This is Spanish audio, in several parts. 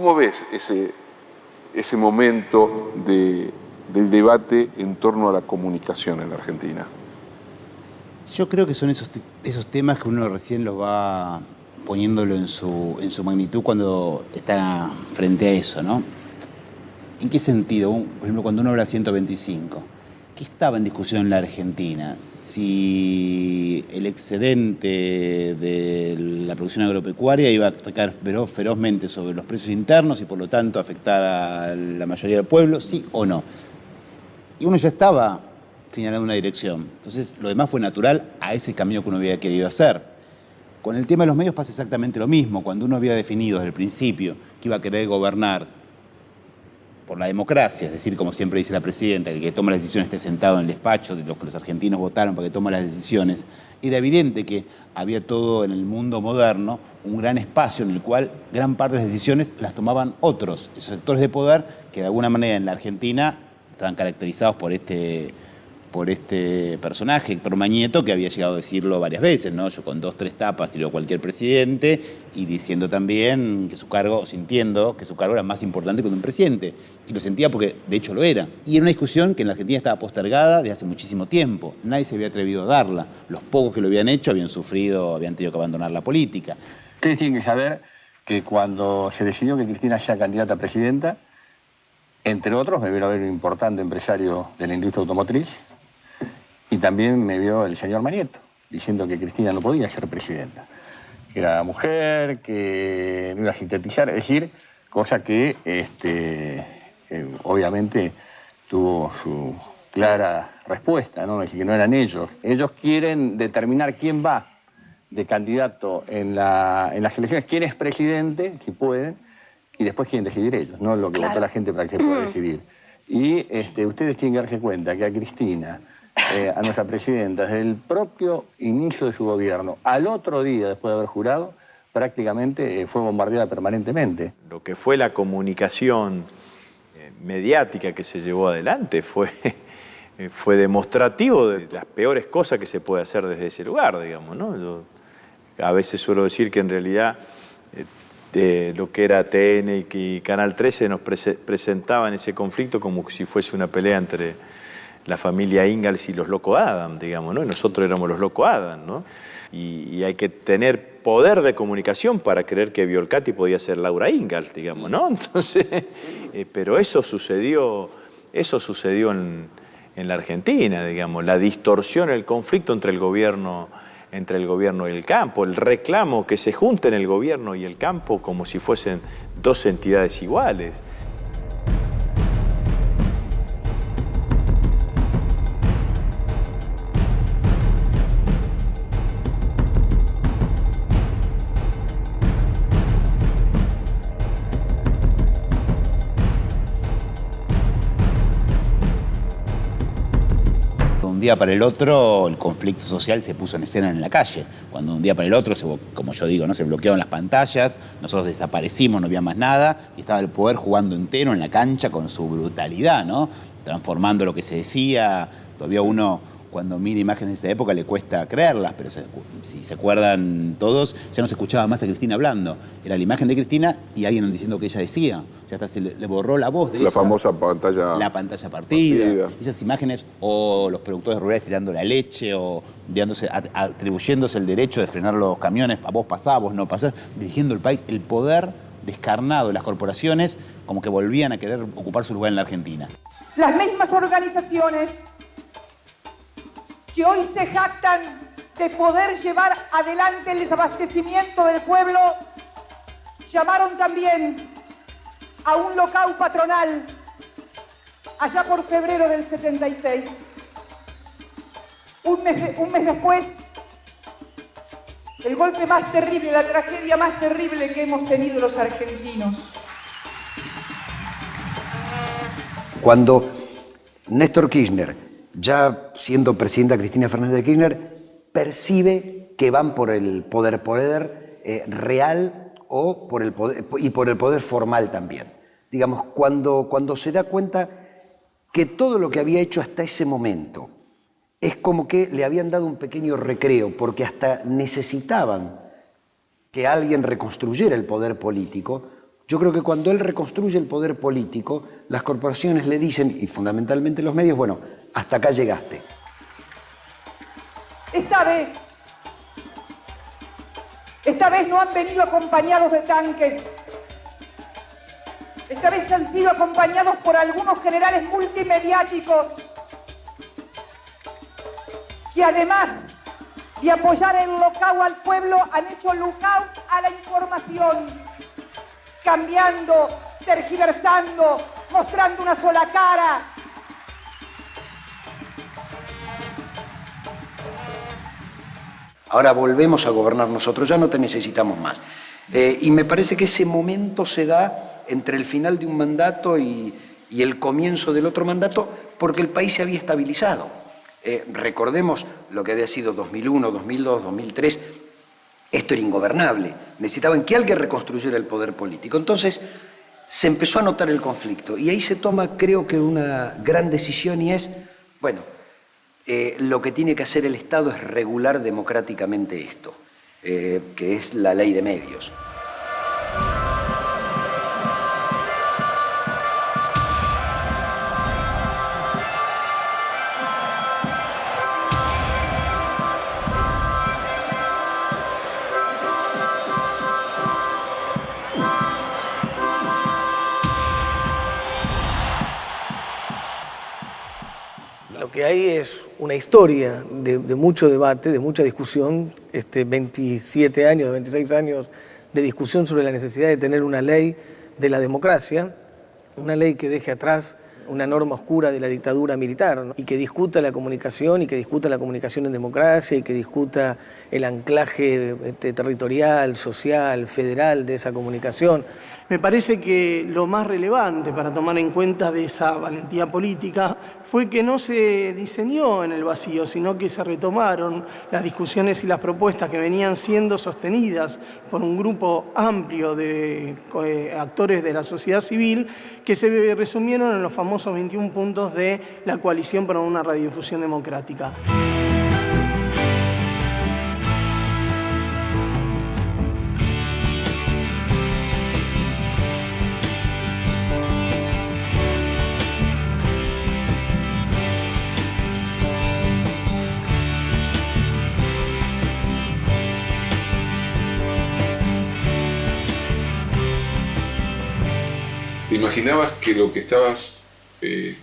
¿Cómo ves ese momento del debate en torno a la comunicación en la Argentina? Yo creo que son esos temas que uno recién los va poniéndolo en su magnitud cuando está frente a eso, ¿no? ¿En qué sentido? Por ejemplo, cuando uno habla de 125, ¿qué estaba en discusión en la Argentina? Si el excedente de la producción agropecuaria iba a recaer ferozmente sobre los precios internos y por lo tanto afectar a la mayoría del pueblo, ¿sí o no? Y uno ya estaba señalando una dirección. Entonces, lo demás fue natural a ese camino que uno había querido hacer. Con el tema de los medios pasa exactamente lo mismo. Cuando uno había definido desde el principio que iba a querer gobernar por la democracia, es decir, como siempre dice la presidenta, que el que toma las decisiones esté sentado en el despacho de los que los argentinos votaron para que tome las decisiones, era evidente que había todo en el mundo moderno un gran espacio en el cual gran parte de las decisiones las tomaban otros, esos sectores de poder que de alguna manera en la Argentina estaban caracterizados por este personaje, Héctor Mañeto, que había llegado a decirlo varias veces, ¿no? Yo con 2, 3 tapas tiro a cualquier presidente, y diciendo también que su cargo, sintiendo que su cargo era más importante que un presidente. Y lo sentía porque de hecho lo era. Y era una discusión que en la Argentina estaba postergada desde hace muchísimo tiempo. Nadie se había atrevido a darla. Los pocos que lo habían hecho habían tenido que abandonar la política. Ustedes tienen que saber que cuando se decidió que Cristina sea candidata a presidenta, entre otros me vio a ver un importante empresario de la industria automotriz, y también me vio el señor Mañeto, diciendo que Cristina no podía ser presidenta. Que era mujer, que no iba a sintetizar, es decir, cosa que obviamente tuvo su clara respuesta, ¿no? Es decir, que no eran ellos. Ellos quieren determinar quién va de candidato en las elecciones, quién es presidente, si pueden, y después quieren decidir ellos, no lo que votó la gente para que se pueda decidir. Y ustedes tienen que darse cuenta que a Cristina, a nuestra presidenta, desde el propio inicio de su gobierno, al otro día después de haber jurado, prácticamente fue bombardeada permanentemente. Lo que fue la comunicación mediática que se llevó adelante fue demostrativo de las peores cosas que se puede hacer desde ese lugar, digamos, ¿no? Yo a veces suelo decir que en realidad lo que era TN y Canal 13 nos presentaban ese conflicto como si fuese una pelea entre la familia Ingalls y los Loco Adams, digamos, ¿no? Y nosotros éramos los Loco Adams, ¿no? Y hay que tener poder de comunicación para creer que Violcati podía ser Laura Ingalls, digamos, ¿no? Entonces, pero eso sucedió en la Argentina, digamos, la distorsión, el conflicto entre el gobierno y el campo, el reclamo que se junten el gobierno y el campo como si fuesen dos entidades iguales. Un día para el otro el conflicto social se puso en escena en la calle. Cuando de un día para el otro, como yo digo, ¿no? Se bloquearon las pantallas, nosotros desaparecimos, no había más nada, y estaba el poder jugando entero en la cancha con su brutalidad, ¿no? Transformando lo que se decía. Todavía uno, cuando mira imágenes de esa época, le cuesta creerlas, pero si se acuerdan todos, ya no se escuchaba más a Cristina hablando. Era la imagen de Cristina y alguien diciendo que ella decía. Ya hasta se le borró la voz de ella. La famosa pantalla... La pantalla partida. Esas imágenes, o los productores rurales tirando la leche, o atribuyéndose el derecho de frenar los camiones, a vos pasás, vos no pasás, dirigiendo el país. El poder descarnado de las corporaciones como que volvían a querer ocupar su lugar en la Argentina. Las mismas organizaciones que hoy se jactan de poder llevar adelante el desabastecimiento del pueblo, llamaron también a un lockout patronal allá por febrero del 76. Un mes después, el golpe más terrible, la tragedia más terrible que hemos tenido los argentinos. Cuando Néstor Kirchner, ya siendo presidenta Cristina Fernández de Kirchner, percibe que van por el poder real o por el poder formal también. Digamos, cuando se da cuenta que todo lo que había hecho hasta ese momento es como que le habían dado un pequeño recreo, porque hasta necesitaban que alguien reconstruyera el poder político, Yo creo que cuando él reconstruye el poder político, las corporaciones le dicen, y fundamentalmente los medios, bueno, hasta acá llegaste. Esta vez no han venido acompañados de tanques. Esta vez han sido acompañados por algunos generales multimediáticos que además de apoyar el lockout al pueblo han hecho lockout a la información, cambiando, tergiversando, mostrando una sola cara. Ahora volvemos a gobernar nosotros, ya no te necesitamos más. Y me parece que ese momento se da entre el final de un mandato y el comienzo del otro mandato, porque el país se había estabilizado. Recordemos lo que había sido 2001, 2002, 2003. Esto era ingobernable. Necesitaban que alguien reconstruyera el poder político. Entonces se empezó a notar el conflicto. Y ahí se toma, creo que, una gran decisión y es, bueno, lo que tiene que hacer el Estado es regular democráticamente esto, que es la ley de medios. Lo que hay es una historia de mucho debate, de mucha discusión, 27 años, 26 años de discusión sobre la necesidad de tener una ley de la democracia, una ley que deje atrás una norma oscura de la dictadura militar, ¿no? Y que discuta la comunicación, y que discuta la comunicación en democracia, y que discuta el anclaje territorial, social, federal de esa comunicación. Me parece que lo más relevante para tomar en cuenta de esa valentía política fue que no se diseñó en el vacío, sino que se retomaron las discusiones y las propuestas que venían siendo sostenidas por un grupo amplio de actores de la sociedad civil, que se resumieron en los famosos 21 puntos de la Coalición para una Radiodifusión Democrática. ¿Te imaginabas que lo que estabas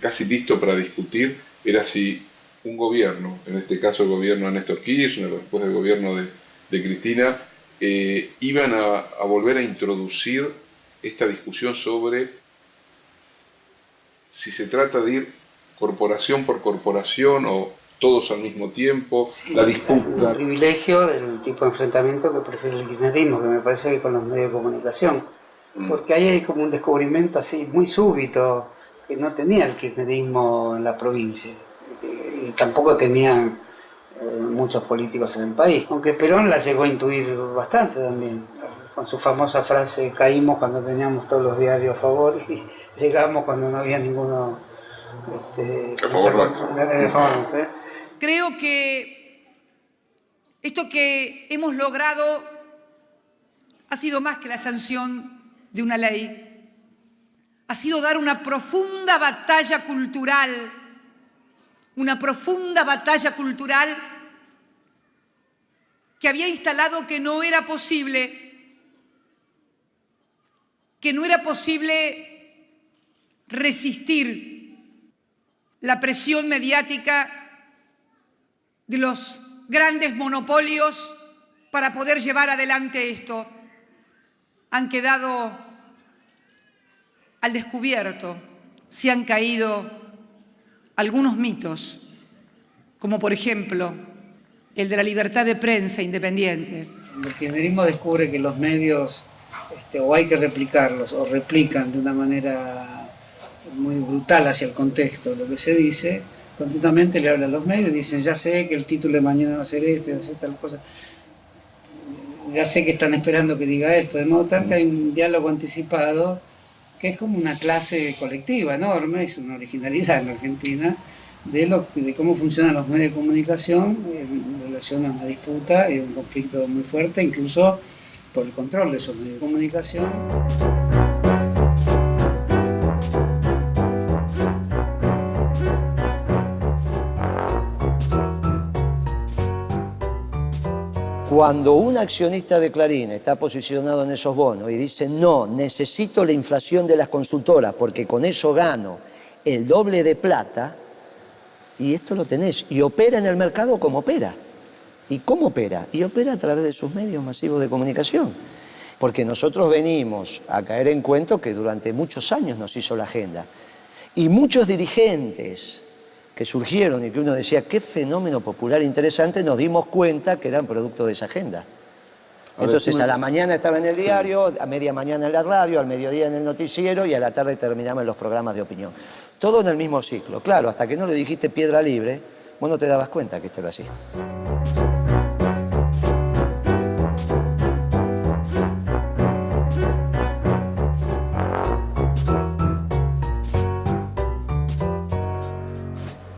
casi listo para discutir era si un gobierno, en este caso el gobierno de Néstor Kirchner, después del gobierno de Cristina, iban a volver a introducir esta discusión sobre si se trata de ir corporación por corporación o todos al mismo tiempo, sí, la disputa? El privilegio del tipo de enfrentamiento que prefiere el kirchnerismo, que me parece que con los medios de comunicación. Porque ahí hay como un descubrimiento así muy súbito que no tenía el kirchnerismo en la provincia y tampoco tenían muchos políticos en el país, aunque Perón la llegó a intuir bastante también, con su famosa frase: caímos cuando teníamos todos los diarios a favor y llegamos cuando no había ninguno a favor. Creo que esto que hemos logrado ha sido más que la sanción de una ley, ha sido dar una profunda batalla cultural que había instalado que no era posible resistir la presión mediática de los grandes monopolios para poder llevar adelante esto. Han quedado al descubierto, se han caído algunos mitos, como por ejemplo el de la libertad de prensa independiente. El kirchnerismo descubre que los medios o hay que replicarlos o replican de una manera muy brutal hacia el contexto lo que se dice, continuamente le hablan a los medios y dicen: ya sé que el título de mañana va a ser este, va a ser tal cosa. Ya sé que están esperando que diga esto, de modo tal que hay un diálogo anticipado que es como una clase colectiva enorme, es una originalidad en la Argentina, de cómo funcionan los medios de comunicación en relación a una disputa y un conflicto muy fuerte, incluso por el control de esos medios de comunicación. Cuando un accionista de Clarín está posicionado en esos bonos y dice, no, necesito la inflación de las consultoras porque con eso gano el doble de plata, y esto lo tenés, y opera en el mercado como opera. ¿Y cómo opera? Y opera a través de sus medios masivos de comunicación. Porque nosotros venimos a caer en cuento que durante muchos años nos hizo la agenda. Y muchos dirigentes que surgieron y que uno decía, qué fenómeno popular interesante, nos dimos cuenta que eran producto de esa agenda. Entonces a la mañana estaba en el diario, a media mañana en la radio, al mediodía en el noticiero y a la tarde terminamos en los programas de opinión. Todo en el mismo ciclo. Claro, hasta que no le dijiste piedra libre, vos no te dabas cuenta que esto era así.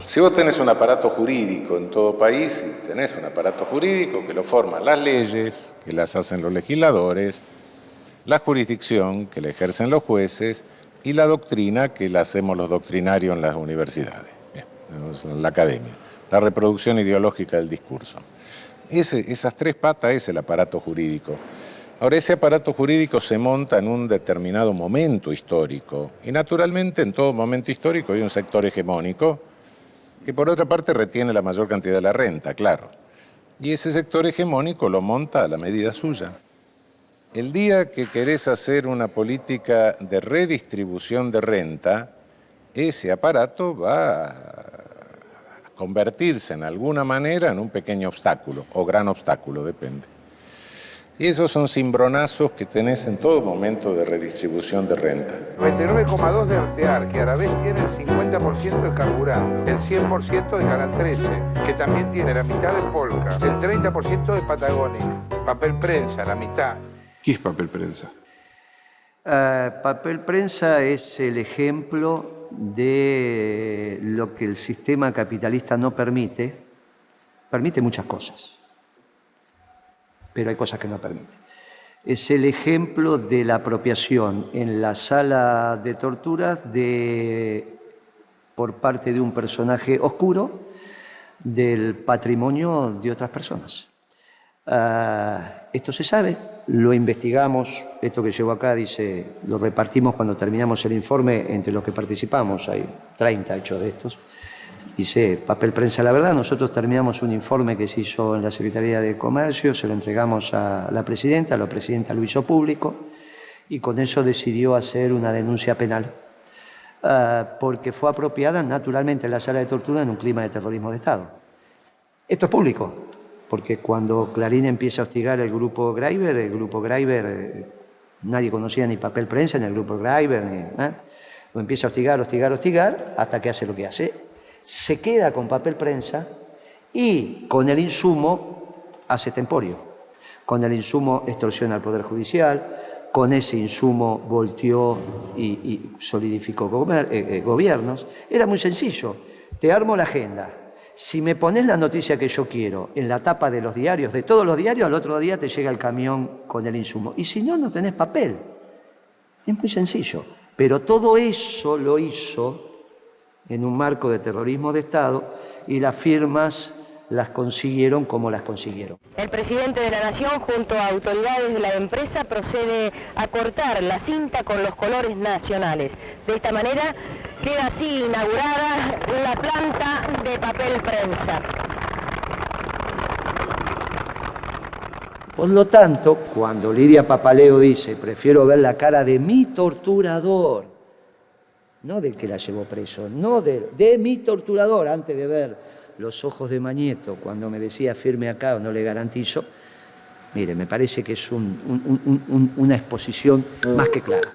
Si vos tenés un aparato jurídico en todo país, y tenés un aparato jurídico que lo forman las leyes, que las hacen los legisladores, la jurisdicción, que la ejercen los jueces, y la doctrina, que la hacemos los doctrinarios en las universidades, en la academia, la reproducción ideológica del discurso. Esas tres patas es el aparato jurídico. Ahora, ese aparato jurídico se monta en un determinado momento histórico, y naturalmente en todo momento histórico hay un sector hegemónico que por otra parte retiene la mayor cantidad de la renta, claro. Y ese sector hegemónico lo monta a la medida suya. El día que querés hacer una política de redistribución de renta, ese aparato va a convertirse en alguna manera en un pequeño obstáculo, o gran obstáculo, depende. Y esos son cimbronazos que tenés en todo momento de redistribución de renta. 99,2 de Artear, que a la vez tiene el 50% de Carburando, el 100% de Canal 13, que también tiene la mitad de Polka, el 30% de Patagonia, Papel Prensa, la mitad. ¿Qué es papel prensa? Papel prensa es el ejemplo de lo que el sistema capitalista no permite. Permite muchas cosas, pero hay cosas que no permite. Es el ejemplo de la apropiación en la sala de torturas por parte de un personaje oscuro del patrimonio de otras personas. Esto se sabe, lo investigamos, esto que llevo acá dice, lo repartimos cuando terminamos el informe entre los que participamos, hay 30 hechos de estos. Dice papel prensa, la verdad, nosotros terminamos un informe que se hizo en la Secretaría de Comercio, se lo entregamos a la presidenta lo hizo público y con eso decidió hacer una denuncia penal porque fue apropiada naturalmente en la sala de tortura en un clima de terrorismo de Estado. Esto es público, porque cuando Clarín empieza a hostigar el grupo Greiber, nadie conocía ni papel prensa ni el grupo Greiber, lo empieza a hostigar, hasta que hace lo que hace. Se queda con papel prensa y con el insumo hace temporio. Con el insumo extorsiona al Poder Judicial, con ese insumo volteó y solidificó gobiernos. Era muy sencillo, te armo la agenda. Si me pones la noticia que yo quiero en la tapa de los diarios, de todos los diarios, al otro día te llega el camión con el insumo. Y si no, no tenés papel. Es muy sencillo. Pero todo eso lo hizo en un marco de terrorismo de Estado y las firmas las consiguieron como las consiguieron. El presidente de la Nación, junto a autoridades de la empresa, procede a cortar la cinta con los colores nacionales. De esta manera queda así inaugurada la planta de papel prensa. Por lo tanto, cuando Lidia Papaleo dice, prefiero ver la cara de mi torturador, no del que la llevó preso, no de mi torturador, antes de ver los ojos de Mañeto cuando me decía firme acá o no le garantizo, mire, me parece que es una exposición más que clara.